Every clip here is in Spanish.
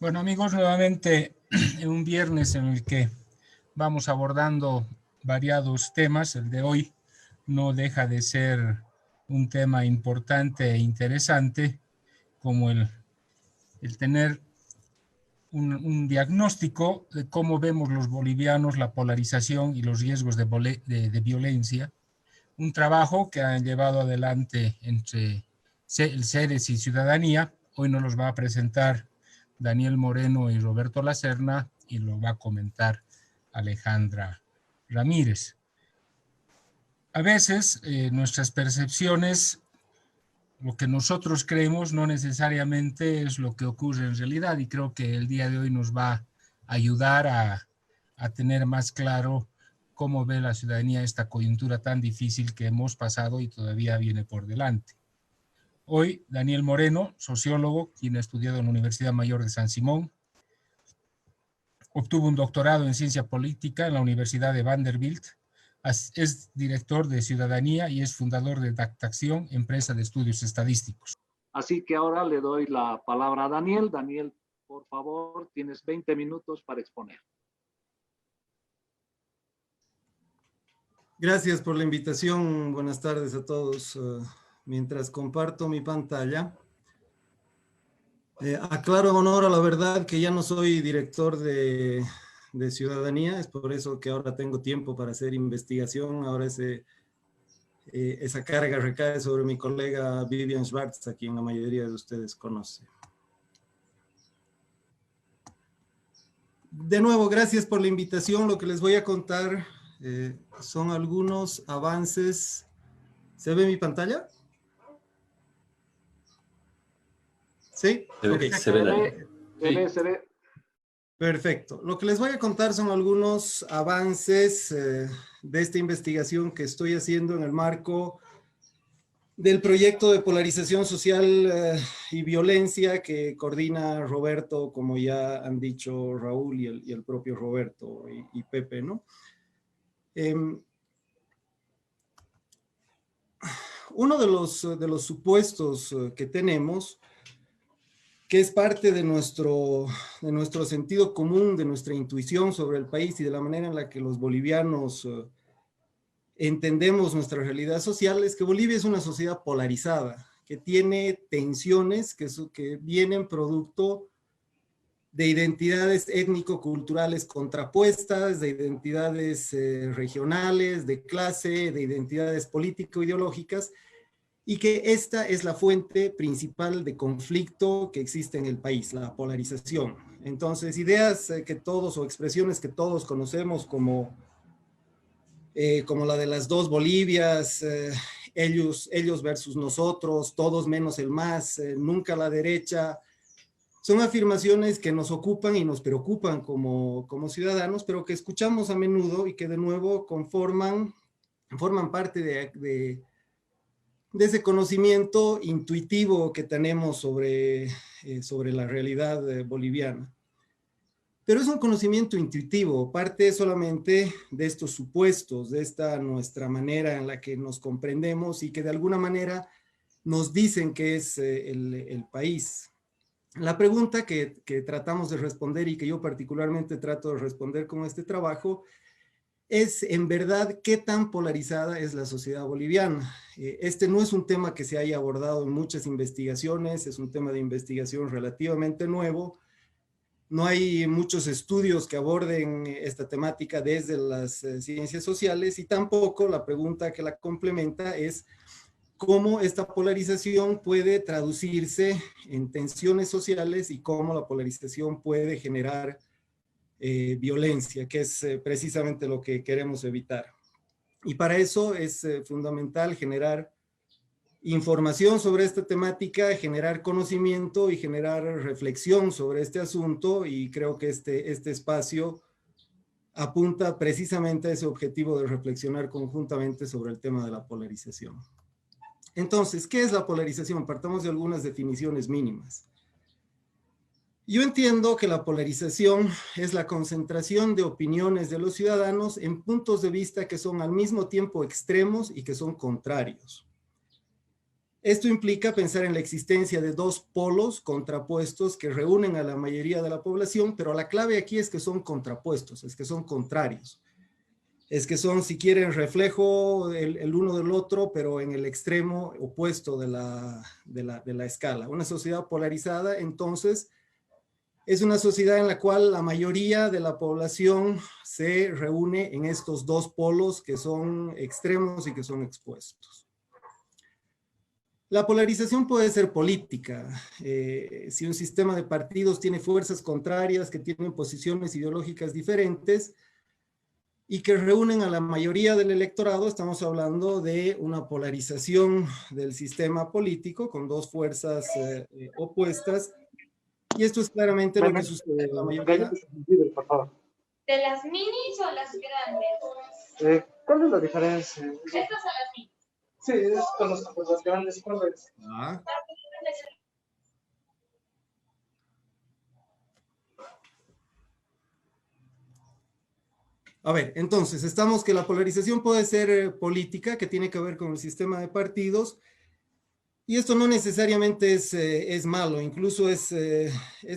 Bueno, amigos, nuevamente en un viernes en el que vamos abordando variados temas. El de hoy no deja de ser un tema importante e interesante, como el tener un diagnóstico de cómo vemos los bolivianos la polarización y los riesgos de violencia. Un trabajo que han llevado adelante entre el CEDES y Ciudadanía. Hoy nos los va a presentar Daniel Moreno y Roberto Lacerna, y lo va a comentar Alejandra Ramírez. A veces nuestras percepciones, lo que nosotros creemos, no necesariamente es lo que ocurre en realidad, y creo que el día de hoy nos va a ayudar a tener más claro cómo ve la ciudadanía esta coyuntura tan difícil que hemos pasado y todavía viene por delante. Hoy, Daniel Moreno, sociólogo, quien ha estudiado en la Universidad Mayor de San Simón, obtuvo un doctorado en ciencia política en la Universidad de Vanderbilt, es director de Ciudadanía y es fundador de Dactación, empresa de estudios estadísticos. Así que ahora le doy la palabra a Daniel. Daniel, por favor, tienes 20 minutos para exponer. Gracias por la invitación. Buenas tardes a todos. Mientras comparto mi pantalla, aclaro en honor a la verdad que ya no soy director de Ciudadanía. Es por eso que ahora tengo tiempo para hacer investigación. Ahora esa carga recae sobre mi colega Vivian Schwartz, a quien la mayoría de ustedes conoce. De nuevo, gracias por la invitación. Lo que les voy a contar son algunos avances. ¿Se ve mi pantalla? ¿Sí? Okay. Se ve. Perfecto. Lo que les voy a contar son algunos avances de esta investigación que estoy haciendo en el marco del proyecto de polarización social y violencia que coordina Roberto, como ya han dicho Raúl y el propio Roberto y Pepe, ¿no? Uno de los supuestos que tenemos, que es parte de nuestro sentido común, de nuestra intuición sobre el país y de la manera en la que los bolivianos entendemos nuestra realidad social, es que Bolivia es una sociedad polarizada, que tiene tensiones que vienen producto de identidades étnico-culturales contrapuestas, de identidades regionales, de clase, de identidades político-ideológicas, y que esta es la fuente principal de conflicto que existe en el país, la polarización. Entonces, ideas que todos, o expresiones que todos conocemos como la de las dos Bolivias, ellos versus nosotros, todos menos el más, nunca la derecha, son afirmaciones que nos ocupan y nos preocupan como ciudadanos, pero que escuchamos a menudo y que de nuevo forman parte de ese conocimiento intuitivo que tenemos sobre la realidad boliviana. Pero es un conocimiento intuitivo, parte solamente de estos supuestos, de esta nuestra manera en la que nos comprendemos y que de alguna manera nos dicen que es el país. La pregunta que tratamos de responder y que yo particularmente trato de responder con este trabajo es, en verdad, ¿qué tan polarizada es la sociedad boliviana? Este no es un tema que se haya abordado en muchas investigaciones, es un tema de investigación relativamente nuevo. No hay muchos estudios que aborden esta temática desde las ciencias sociales, y tampoco la pregunta que la complementa es cómo esta polarización puede traducirse en tensiones sociales y cómo la polarización puede generar violencia, que es precisamente lo que queremos evitar. Y para eso es fundamental generar información sobre esta temática, generar conocimiento y generar reflexión sobre este asunto, y creo que este espacio apunta precisamente a ese objetivo de reflexionar conjuntamente sobre el tema de la polarización. Entonces, ¿qué es la polarización? Partamos de algunas definiciones mínimas. Yo entiendo que la polarización es la concentración de opiniones de los ciudadanos en puntos de vista que son al mismo tiempo extremos y que son contrarios. Esto implica pensar en la existencia de dos polos contrapuestos que reúnen a la mayoría de la población, pero la clave aquí es que son contrapuestos, es que son contrarios. Es que son, si quieren, reflejo el uno del otro, pero en el extremo opuesto de la escala. Una sociedad polarizada, entonces, es una sociedad en la cual la mayoría de la población se reúne en estos dos polos que son extremos y que son expuestos. La polarización puede ser política. Si un sistema de partidos tiene fuerzas contrarias que tienen posiciones ideológicas diferentes y que reúnen a la mayoría del electorado, estamos hablando de una polarización del sistema político con dos fuerzas opuestas. Y esto es claramente lo que sucede en la mayoría. Por favor. ¿De las minis o las grandes? ¿Cuál es la diferencia? Estas son las minis. Sí, es con las grandes. ¿Cuál es? Ah. A ver, entonces, estamos que la polarización puede ser política, que tiene que ver con el sistema de partidos, y esto no necesariamente es malo, incluso es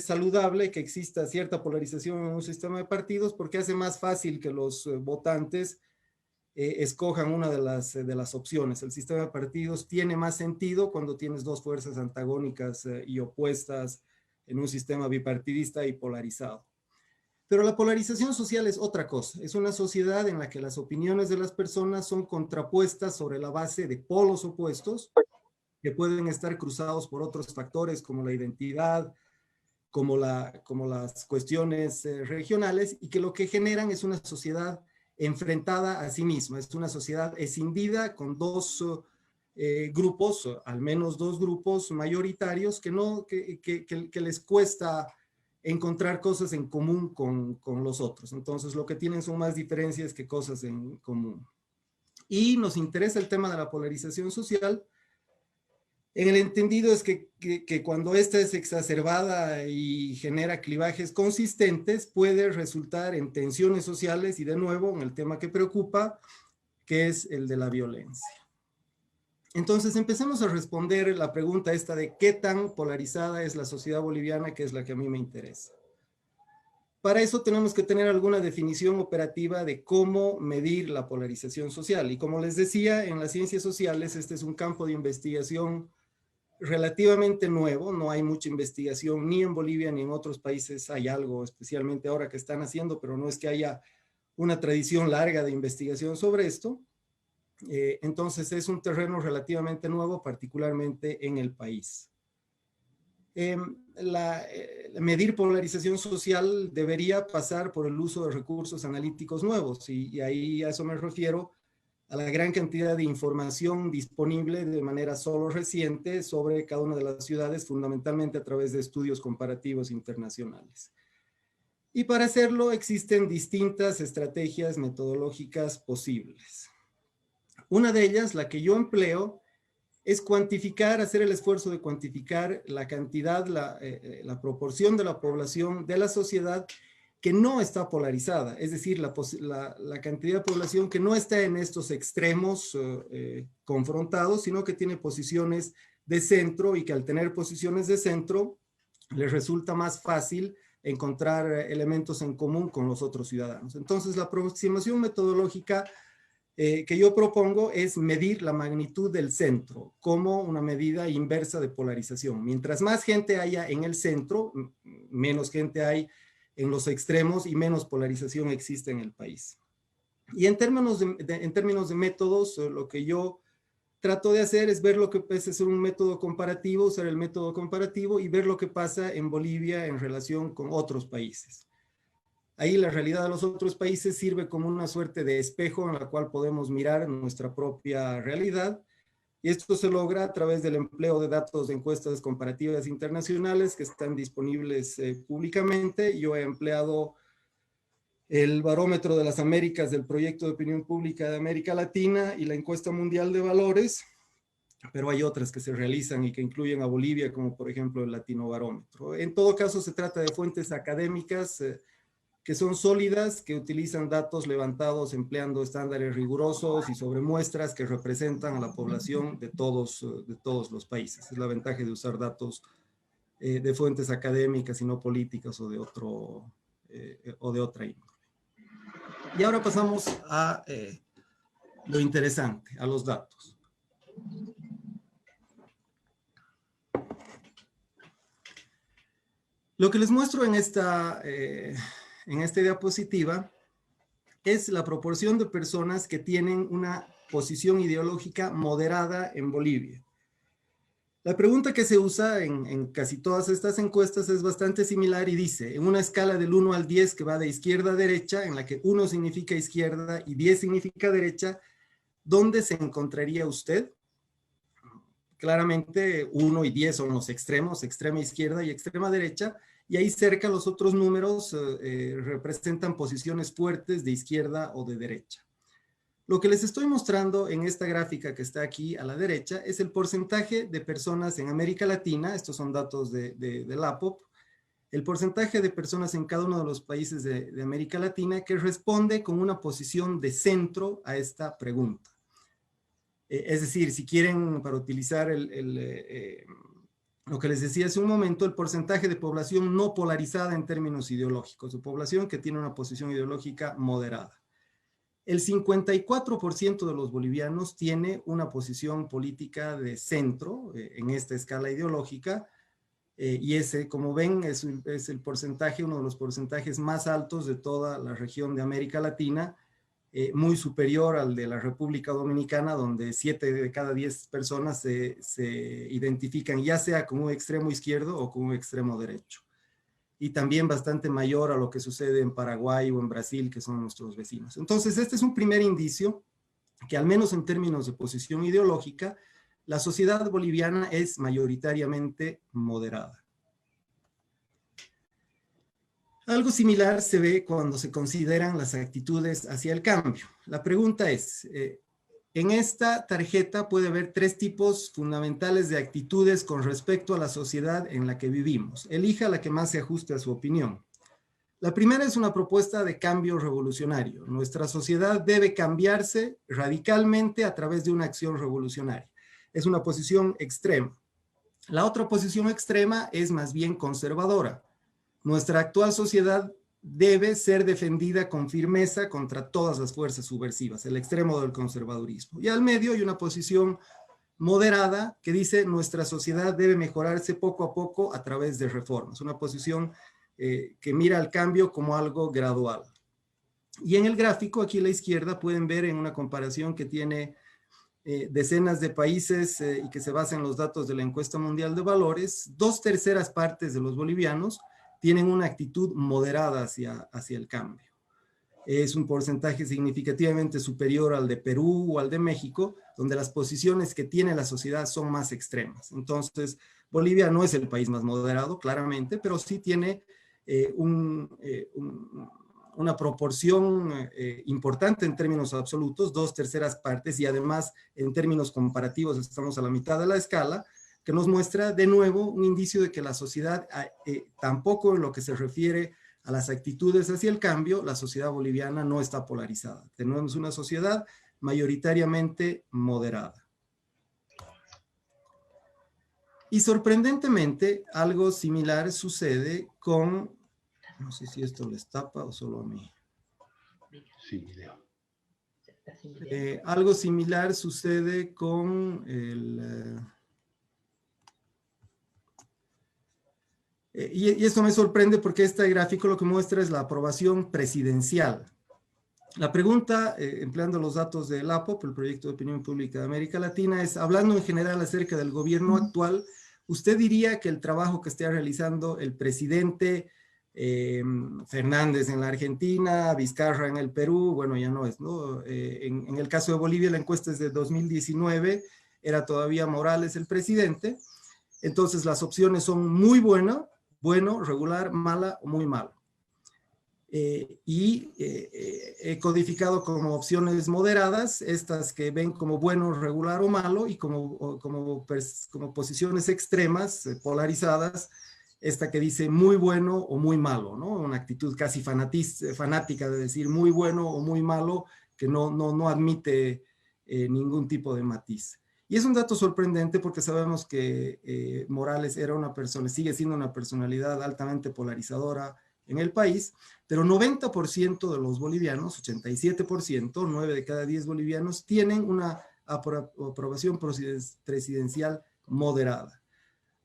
saludable que exista cierta polarización en un sistema de partidos porque hace más fácil que los votantes escojan una de las opciones. El sistema de partidos tiene más sentido cuando tienes dos fuerzas antagónicas y opuestas en un sistema bipartidista y polarizado. Pero la polarización social es otra cosa. Es una sociedad en la que las opiniones de las personas son contrapuestas sobre la base de polos opuestos que pueden estar cruzados por otros factores como la identidad, como las cuestiones regionales, y que lo que generan es una sociedad enfrentada a sí misma. Es una sociedad escindida con dos grupos, al menos dos grupos mayoritarios que les cuesta encontrar cosas en común con los otros. Entonces, lo que tienen son más diferencias que cosas en común. Y nos interesa el tema de la polarización social, en el entendido es que cuando esta es exacerbada y genera clivajes consistentes, puede resultar en tensiones sociales y de nuevo en el tema que preocupa, que es el de la violencia. Entonces empecemos a responder la pregunta esta de qué tan polarizada es la sociedad boliviana, que es la que a mí me interesa. Para eso tenemos que tener alguna definición operativa de cómo medir la polarización social. Y como les decía, en las ciencias sociales este es un campo de investigación relativamente nuevo, no hay mucha investigación ni en Bolivia ni en otros países. Hay algo, especialmente ahora que están haciendo, pero no es que haya una tradición larga de investigación sobre esto. Entonces es un terreno relativamente nuevo, particularmente en el país. Medir polarización social debería pasar por el uso de recursos analíticos nuevos, y ahí a eso me refiero a la gran cantidad de información disponible de manera solo reciente sobre cada una de las ciudades, fundamentalmente a través de estudios comparativos internacionales. Y para hacerlo existen distintas estrategias metodológicas posibles. Una de ellas, la que yo empleo, es cuantificar, hacer el esfuerzo de cuantificar la cantidad, la proporción de la población de la sociedad que no está polarizada, es decir, la cantidad de población que no está en estos extremos confrontados, sino que tiene posiciones de centro, y que al tener posiciones de centro les resulta más fácil encontrar elementos en común con los otros ciudadanos. Entonces, la aproximación metodológica que yo propongo es medir la magnitud del centro como una medida inversa de polarización. Mientras más gente haya en el centro, menos gente hay en los extremos y menos polarización existe en el país. Y en términos de métodos, lo que yo trato de hacer es ver lo que puede ser un método comparativo, usar el método comparativo y ver lo que pasa en Bolivia en relación con otros países. Ahí la realidad de los otros países sirve como una suerte de espejo en la cual podemos mirar nuestra propia realidad, y esto se logra a través del empleo de datos de encuestas comparativas internacionales que están disponibles públicamente. Yo he empleado el Barómetro de las Américas del Proyecto de Opinión Pública de América Latina y la Encuesta Mundial de Valores, pero hay otras que se realizan y que incluyen a Bolivia, como por ejemplo el Latino Barómetro. En todo caso, se trata de fuentes académicas que son sólidas, que utilizan datos levantados empleando estándares rigurosos y sobre muestras que representan a la población de todos los países. Es la ventaja de usar datos de fuentes académicas y no políticas o de otra índole. Y ahora pasamos a lo interesante, a los datos. Lo que les muestro en esta diapositiva es la proporción de personas que tienen una posición ideológica moderada en Bolivia. La pregunta que se usa en casi todas estas encuestas es bastante similar y dice, en una escala del 1 al 10 que va de izquierda a derecha, en la que 1 significa izquierda y 10 significa derecha, ¿dónde se encontraría usted? Claramente 1 y 10 son los extremos, extrema izquierda y extrema derecha, y ahí cerca los otros números representan posiciones fuertes de izquierda o de derecha. Lo que les estoy mostrando en esta gráfica que está aquí a la derecha es el porcentaje de personas en América Latina, estos son datos de la APOP, el porcentaje de personas en cada uno de los países de América Latina que responde con una posición de centro a esta pregunta. Es decir, si quieren, para utilizar lo que les decía hace un momento, el porcentaje de población no polarizada en términos ideológicos, de población que tiene una posición ideológica moderada. El 54% de los bolivianos tiene una posición política de centro en esta escala ideológica, y ese, como ven, es el porcentaje, uno de los porcentajes más altos de toda la región de América Latina, muy superior al de la República Dominicana, donde 7 de cada 10 personas se identifican ya sea como un extremo izquierdo o como un extremo derecho. Y también bastante mayor a lo que sucede en Paraguay o en Brasil, que son nuestros vecinos. Entonces, este es un primer indicio que, al menos en términos de posición ideológica, la sociedad boliviana es mayoritariamente moderada. Algo similar se ve cuando se consideran las actitudes hacia el cambio. La pregunta es, en esta tarjeta puede haber 3 tipos fundamentales de actitudes con respecto a la sociedad en la que vivimos. Elija la que más se ajuste a su opinión. La primera es una propuesta de cambio revolucionario. Nuestra sociedad debe cambiarse radicalmente a través de una acción revolucionaria. Es una posición extrema. La otra posición extrema es más bien conservadora. Nuestra actual sociedad debe ser defendida con firmeza contra todas las fuerzas subversivas, el extremo del conservadurismo. Y al medio hay una posición moderada que dice nuestra sociedad debe mejorarse poco a poco a través de reformas, una posición que mira al cambio como algo gradual. Y en el gráfico aquí a la izquierda pueden ver en una comparación que tiene decenas de países y que se basa en los datos de la Encuesta Mundial de Valores, 2/3 partes de los bolivianos tienen una actitud moderada hacia el cambio. Es un porcentaje significativamente superior al de Perú o al de México, donde las posiciones que tiene la sociedad son más extremas. Entonces, Bolivia no es el país más moderado, claramente, pero sí tiene una proporción importante en términos absolutos, 2/3 partes, y además en términos comparativos estamos a la mitad de la escala, que nos muestra de nuevo un indicio de que la sociedad, tampoco en lo que se refiere a las actitudes hacia el cambio, la sociedad boliviana no está polarizada. Tenemos una sociedad mayoritariamente moderada. Y sorprendentemente, algo similar sucede con, no sé si esto les tapa o solo a mí. Sí, video. Algo similar sucede con el... y esto me sorprende porque este gráfico lo que muestra es la aprobación presidencial. La pregunta, empleando los datos del APOP, el Proyecto de Opinión Pública de América Latina, es, hablando en general acerca del gobierno actual, ¿usted diría que el trabajo que está realizando el presidente Fernández en la Argentina, Vizcarra en el Perú, bueno, ya no es, ¿no? En el caso de Bolivia, la encuesta es de 2019, era todavía Morales el presidente, entonces las opciones son muy buenas, bueno, regular, mala o muy malo. He codificado como opciones moderadas, estas que ven como bueno, regular o malo, y como posiciones extremas, polarizadas, esta que dice muy bueno o muy malo, ¿no? Una actitud casi fanática de decir muy bueno o muy malo, que no admite ningún tipo de matiz. Y es un dato sorprendente porque sabemos que Morales era una persona, sigue siendo una personalidad altamente polarizadora en el país, pero 90% de los bolivianos, 87%, 9 de cada 10 bolivianos, tienen una aprobación presidencial moderada.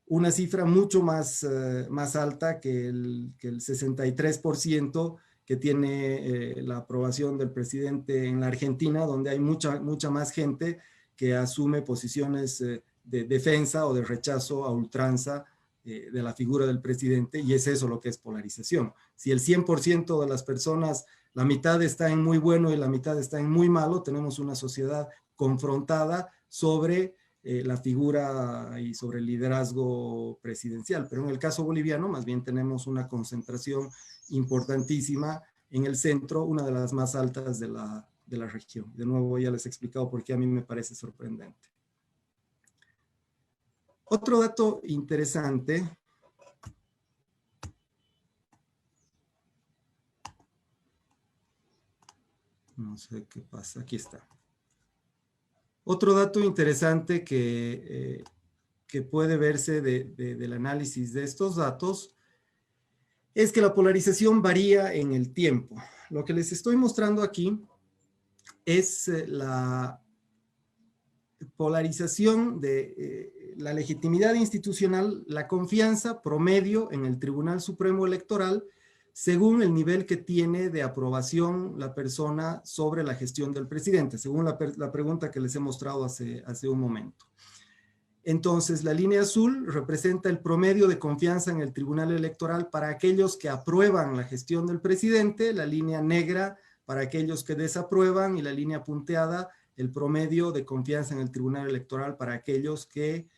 Una cifra mucho más alta que el 63% que tiene la aprobación del presidente en la Argentina, donde hay mucha más gente que asume posiciones de defensa o de rechazo a ultranza de la figura del presidente, y es eso lo que es polarización. Si el 100% de las personas, la mitad está en muy bueno y la mitad está en muy malo, tenemos una sociedad confrontada sobre la figura y sobre el liderazgo presidencial. Pero en el caso boliviano, más bien tenemos una concentración importantísima en el centro, una de las más altas de la región. De nuevo, ya les he explicado por qué a mí me parece sorprendente. Otro dato interesante, no sé qué pasa, aquí está. Otro dato interesante que puede verse del análisis de estos datos es que la polarización varía en el tiempo. Lo que les estoy mostrando aquí es la polarización de la legitimidad institucional, la confianza promedio en el Tribunal Supremo Electoral, según el nivel que tiene de aprobación la persona sobre la gestión del presidente, según la pregunta que les he mostrado hace un momento. Entonces, la línea azul representa el promedio de confianza en el Tribunal Electoral para aquellos que aprueban la gestión del presidente, la línea negra para aquellos que desaprueban y la línea punteada, el promedio de confianza en el Tribunal Electoral para aquellos que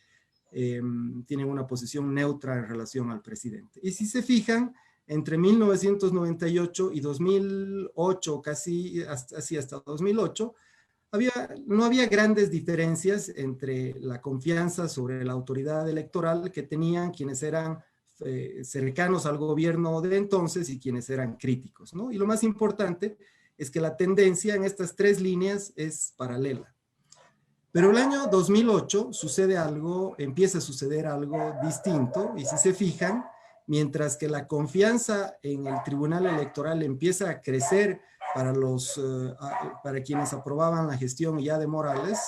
tienen una posición neutra en relación al presidente. Y si se fijan, entre 1998 y 2008, casi hasta 2008, no había grandes diferencias entre la confianza sobre la autoridad electoral que tenían quienes eran cercanos al gobierno de entonces y quienes eran críticos, ¿no? Y lo más importante es que la tendencia en estas tres líneas es paralela. Pero el año 2008 empieza a suceder algo distinto, y si se fijan, mientras que la confianza en el Tribunal Electoral empieza a crecer para quienes aprobaban la gestión ya de Morales,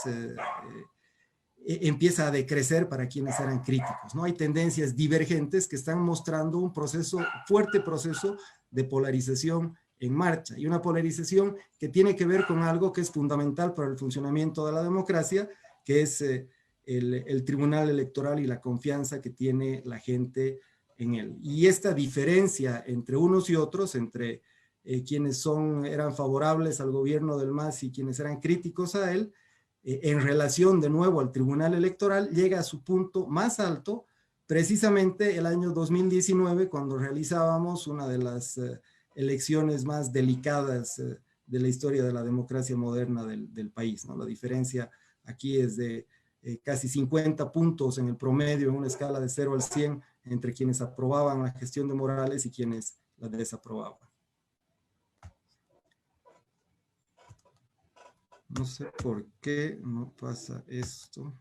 empieza a decrecer para quienes eran críticos, ¿no? Hay tendencias divergentes que están mostrando un fuerte proceso de polarización en marcha, y una polarización que tiene que ver con algo que es fundamental para el funcionamiento de la democracia, que es el Tribunal Electoral y la confianza que tiene la gente en él. Y esta diferencia entre unos y otros, entre quienes eran favorables al gobierno del MAS y quienes eran críticos a él, en relación de nuevo al Tribunal Electoral, llega a su punto más alto precisamente el año 2019, cuando realizábamos una de las elecciones más delicadas de la historia de la democracia moderna del país, ¿no? La diferencia aquí es de casi 50 puntos en el promedio, en una escala de 0 al 100, entre quienes aprobaban la gestión de Morales y quienes la desaprobaban. No sé por qué no pasa esto.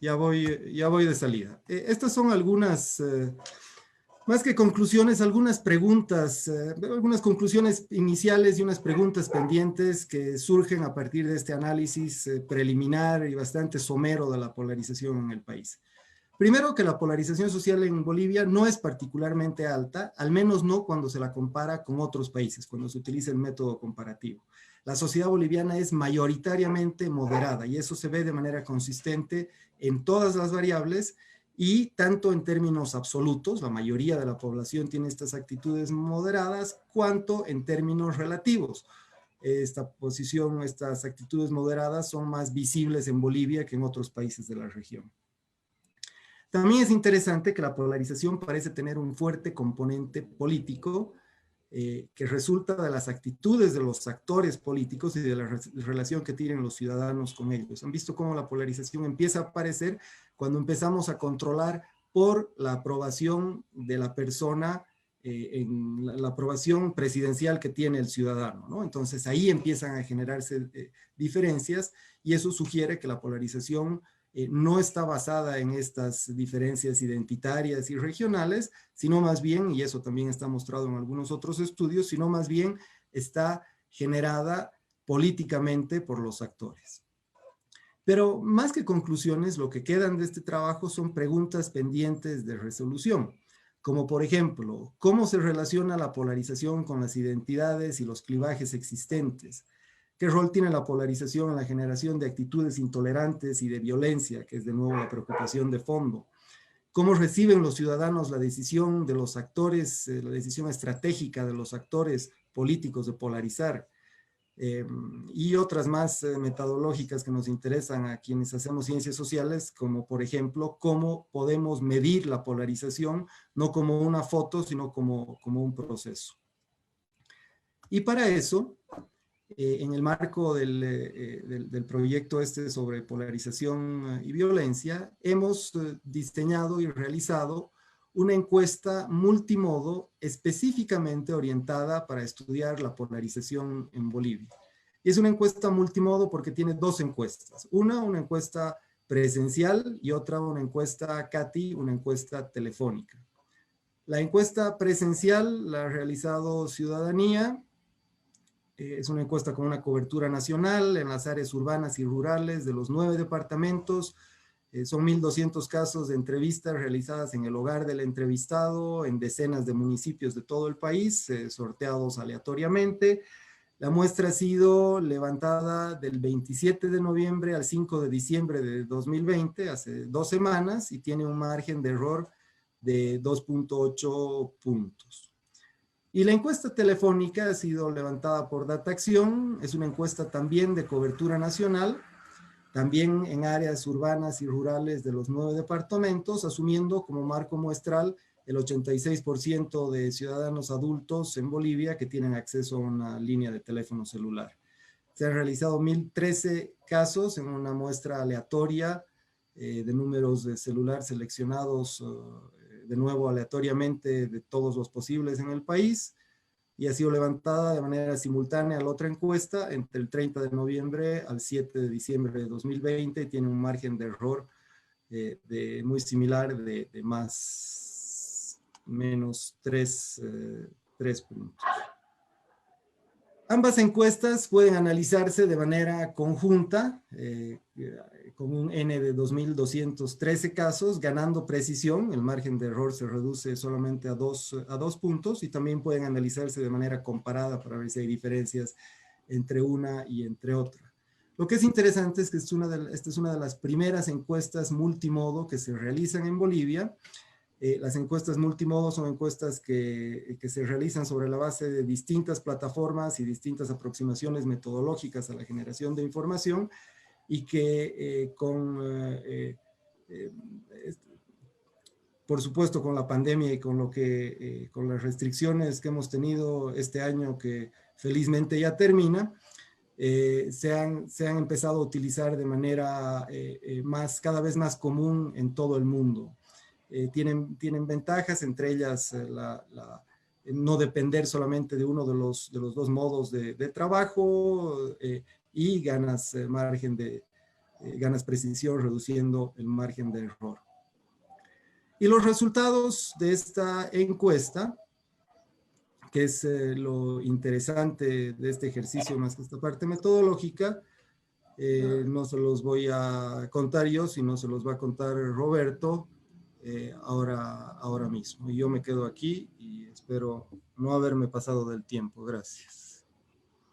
Ya voy de salida. Estas son algunas, más que conclusiones, algunas preguntas, algunas conclusiones iniciales y unas preguntas pendientes que surgen a partir de este análisis preliminar y bastante somero de la polarización en el país. Primero, que la polarización social en Bolivia no es particularmente alta, al menos no cuando se la compara con otros países, cuando se utiliza el método comparativo. La sociedad boliviana es mayoritariamente moderada, y eso se ve de manera consistente en todas las variables, y tanto en términos absolutos, la mayoría de la población tiene estas actitudes moderadas, cuanto en términos relativos. Estas actitudes moderadas son más visibles en Bolivia que en otros países de la región. También es interesante que la polarización parece tener un fuerte componente político que resulta de las actitudes de los actores políticos y de la relación que tienen los ciudadanos con ellos. Han visto cómo la polarización empieza a aparecer cuando empezamos a controlar por la aprobación de la persona en la aprobación presidencial que tiene el ciudadano, ¿no? Entonces ahí empiezan a generarse diferencias y eso sugiere que la polarización no está basada en estas diferencias identitarias y regionales, sino más bien, y eso también está mostrado en algunos otros estudios, sino más bien está generada políticamente por los actores. Pero más que conclusiones, lo que quedan de este trabajo son preguntas pendientes de resolución, como por ejemplo, ¿cómo se relaciona la polarización con las identidades y los clivajes existentes? ¿Qué rol tiene la polarización en la generación de actitudes intolerantes y de violencia, que es de nuevo la preocupación de fondo? ¿Cómo reciben los ciudadanos la decisión de los actores, la decisión estratégica de los actores políticos de polarizar? Y otras más metodológicas que nos interesan a quienes hacemos ciencias sociales, como por ejemplo, cómo podemos medir la polarización, no como una foto, sino como un proceso. Y para eso, en el marco del proyecto sobre polarización y violencia, hemos diseñado y realizado una encuesta multimodo específicamente orientada para estudiar la polarización en Bolivia. Y es una encuesta multimodo porque tiene dos encuestas. Una encuesta presencial y otra una encuesta CATI, una encuesta telefónica. La encuesta presencial la ha realizado Ciudadanía. Es una encuesta con una cobertura nacional en las áreas urbanas y rurales de los 9 departamentos. Son 1.200 casos de entrevistas realizadas en el hogar del entrevistado en decenas de municipios de todo el país, sorteados aleatoriamente. La muestra ha sido levantada del 27 de noviembre al 5 de diciembre de 2020, hace 2 semanas, y tiene un margen de error de 2.8 puntos. Y la encuesta telefónica ha sido levantada por Dataacción, es una encuesta también de cobertura nacional, también en áreas urbanas y rurales de los 9 departamentos, asumiendo como marco muestral el 86% de ciudadanos adultos en Bolivia que tienen acceso a una línea de teléfono celular. Se han realizado 1.013 casos en una muestra aleatoria de números de celular seleccionados de nuevo aleatoriamente de todos los posibles en el país, y ha sido levantada de manera simultánea la otra encuesta entre el 30 de noviembre al 7 de diciembre de 2020 y tiene un margen de error muy similar de menos 3 puntos. Ambas encuestas pueden analizarse de manera conjunta, con un N de 2.213 casos, ganando precisión. El margen de error se reduce solamente a 2 puntos, y también pueden analizarse de manera comparada para ver si hay diferencias entre una y entre otra. Lo que es interesante es que esta es una de las primeras encuestas multimodo que se realizan en Bolivia. Las encuestas multimodo son encuestas que se realizan sobre la base de distintas plataformas y distintas aproximaciones metodológicas a la generación de información, y que por supuesto con la pandemia y con las restricciones que hemos tenido este año, que felizmente ya termina, se han empezado a utilizar de manera cada vez más común en todo el mundo. Tienen ventajas, entre ellas no depender solamente de uno de los dos modos de trabajo, y ganas precisión reduciendo el margen de error. Y los resultados de esta encuesta, que es lo interesante de este ejercicio más que esta parte metodológica, no se los voy a contar yo, sino se los va a contar Roberto ahora mismo. Y yo me quedo aquí y espero no haberme pasado del tiempo. Gracias.